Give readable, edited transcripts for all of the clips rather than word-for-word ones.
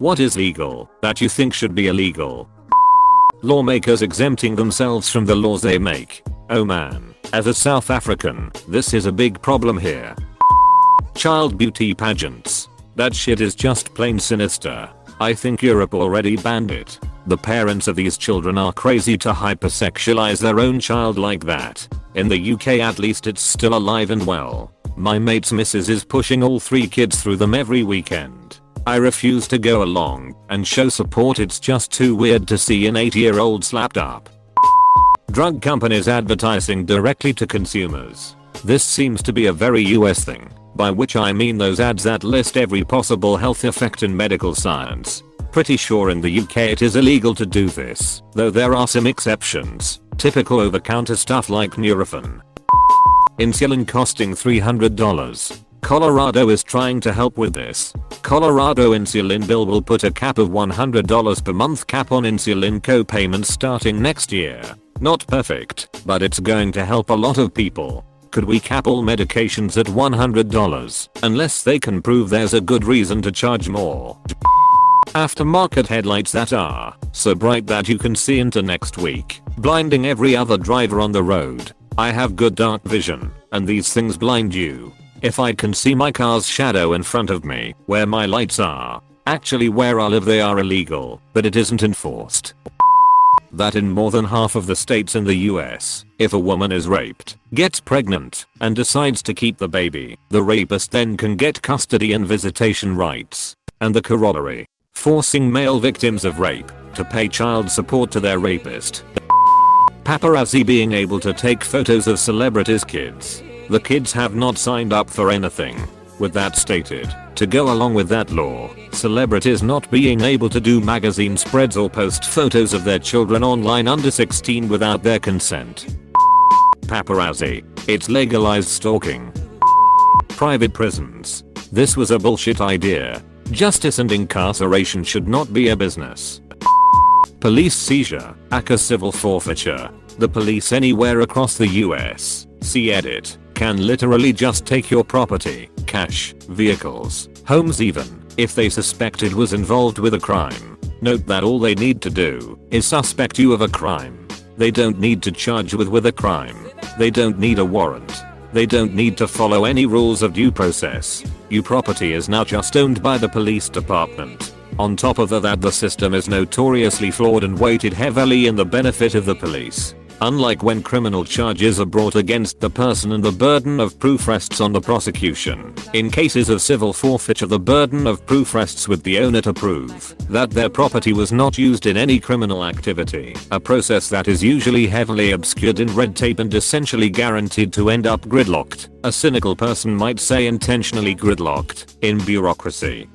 What is legal that you think should be illegal? Lawmakers exempting themselves from the laws they make. Oh man, as a South African, this is a big problem here. Child beauty pageants. That shit is just plain sinister. I think Europe already banned it. The parents of these children are crazy to hypersexualize their own child like that. In the UK at least it's still alive and well. My mate's missus is pushing all 3 kids through them every weekend. I refuse to go along and show support. It's just too weird to see an 8-year-old slapped up. Drug companies advertising directly to consumers. This seems to be a very US thing, by which I mean those ads that list every possible health effect in medical science. Pretty sure in the UK it is illegal to do this, though there are some exceptions, typical over-counter stuff like Nurofen. Insulin costing $300. Colorado is trying to help with this. Colorado insulin bill will put a cap of $100 per month cap on insulin co-payments starting next year. Not perfect, but it's going to help a lot of people. Could we cap all medications at $100? Unless they can prove there's a good reason to charge more. Aftermarket headlights that are so bright that you can see into next week, blinding every other driver on the road. I have good dark vision, and these things blind you. If I can see my car's shadow in front of me, where my lights are, actually where I live, they are illegal, but it isn't enforced. That in more than half of the states in the US, if a woman is raped, gets pregnant, and decides to keep the baby, the rapist then can get custody and visitation rights. And the corollary, forcing male victims of rape to pay child support to their rapist. Paparazzi being able to take photos of celebrities' kids. The kids have not signed up for anything. With that stated, to go along with that law, celebrities not being able to do magazine spreads or post photos of their children online under 16 without their consent. Paparazzi. It's legalized stalking. Private prisons. This was a bullshit idea. Justice and incarceration should not be a business. Police seizure, aka civil forfeiture. The police anywhere across the US, see edit, can literally just take your property, cash, vehicles, homes even, if they suspect it was involved with a crime. Note that all they need to do is suspect you of a crime. They don't need to charge you with a crime. They don't need a warrant. They don't need to follow any rules of due process. Your property is now just owned by the police department. On top of that, the system is notoriously flawed and weighted heavily in the benefit of the police. Unlike when criminal charges are brought against the person and the burden of proof rests on the prosecution. In cases of civil forfeiture, the burden of proof rests with the owner to prove that their property was not used in any criminal activity, a process that is usually heavily obscured in red tape and essentially guaranteed to end up gridlocked. A cynical person might say intentionally gridlocked in bureaucracy.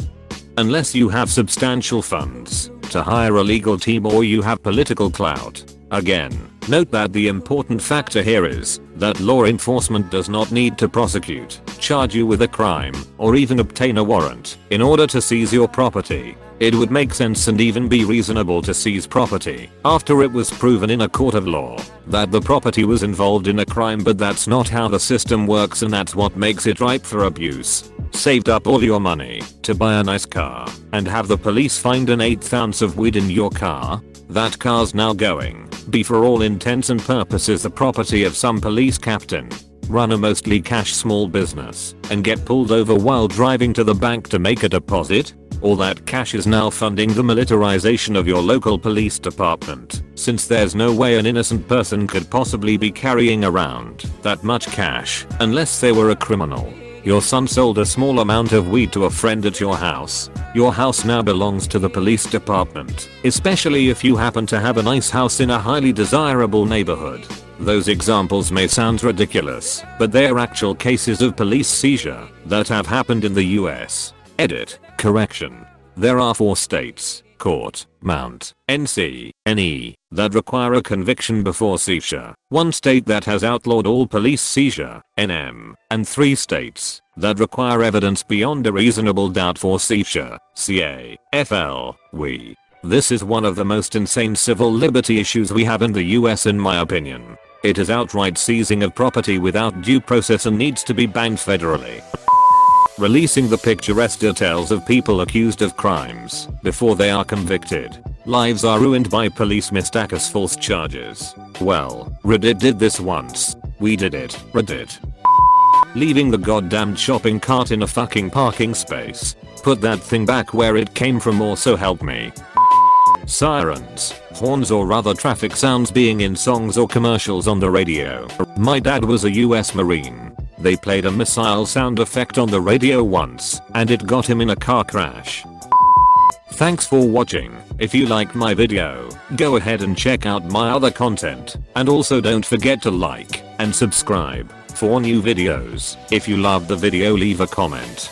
Unless you have substantial funds to hire a legal team or you have political clout. Again, note that the important factor here is that law enforcement does not need to prosecute, charge you with a crime, or even obtain a warrant in order to seize your property. It would make sense and even be reasonable to seize property after it was proven in a court of law that the property was involved in a crime, but that's not how the system works, and that's what makes it ripe for abuse. Saved up all your money to buy a nice car and have the police find an 1/8 ounce of weed in your car? That car's now going be for all intents and purposes the property of some police captain, run a mostly cash small business, and get pulled over while driving to the bank to make a deposit? All that cash is now funding the militarization of your local police department, since there's no way an innocent person could possibly be carrying around that much cash unless they were a criminal. Your son sold a small amount of weed to a friend at your house. Your house now belongs to the police department, especially if you happen to have a nice house in a highly desirable neighborhood. Those examples may sound ridiculous, but they are actual cases of police seizure that have happened in the US. Edit. Correction. There are 4 states, court, Mount, NC, NE, that require a conviction before seizure, 1 state that has outlawed all police seizure, NM, and 3 states that require evidence beyond a reasonable doubt for seizure, CA, FL, we. This is one of the most insane civil liberty issues we have in the US in my opinion. It is outright seizing of property without due process and needs to be banned federally. releasing the picturesque details of people accused of crimes before they are convicted. Lives are ruined by police mistake as false charges. Well, Reddit did this once. We did it, Reddit. Leaving the goddamn shopping cart in a fucking parking space. Put that thing back where it came from, or so help me. Sirens, horns or other traffic sounds being in songs or commercials on the radio. My dad was a US Marine. They played a missile sound effect on the radio once, and it got him in a car crash. Thanks for watching. If you liked my video, go ahead and check out my other content, and also don't forget to like and subscribe for new videos. If you loved the video, leave a comment.